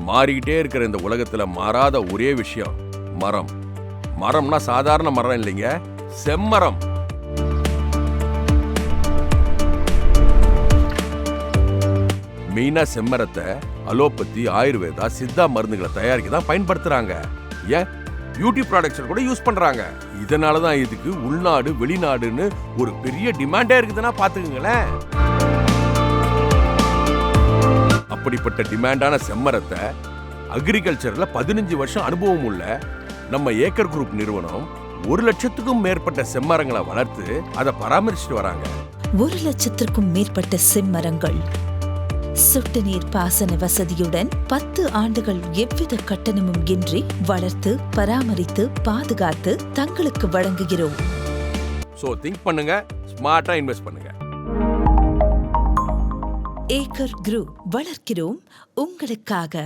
மாறிக்கிட்டே இருக்கிற இந்த உலகத்துல மாறாத ஒரே விஷயம் மரம். மரம்னா சாதாரண மரம் இல்லைங்க, செம்மரம். மெயினா செம்மரத்தை அலோபதி, ஆயுர்வேதா, சித்தா மருந்துகளை தயாரிக்க தான் பயன்படுத்துறாங்க. ஏன் பியூட்டி ப்ராடக்ட்ஸ் கூட யூஸ் பண்றாங்க. இதனாலதான் இதுக்கு உள்நாடு வெளிநாடுன்னு ஒரு பெரிய டிமாண்டே இருக்குதுன்னா பாத்துக்கங்களேன். அப்படிப்பட்ட டிமாண்டான செம்மரத்தை அக்ரிகல்ச்சர்ல 15 வருஷம் அனுபவம் உள்ள நம்ம ஏக்கர் குரூப் நிறுவனம் 1 லட்சத்துக்கும் மேற்பட்ட செம்மரங்களை வளர்த்து அதை பராமரிச்சுட்டு வராங்க. 1 லட்சத்திற்கும் மேற்பட்ட செம்மரங்கள் சொட்டு நீர் பாசன வசதியுடன் 10 ஆண்டுகள் எவ்வித கட்டணமும் இன்றி வளர்த்து பராமரித்து பாதுகாத்து தங்களுக்கு வழங்குகிறோம். சோ திங்க் பண்ணுங்க, ஸ்மார்ட்டா இன்வெஸ்ட் பண்ணுங்க. ஏக்கர் குரூப் வளர்க்கிறோம் உங்களுக்காக.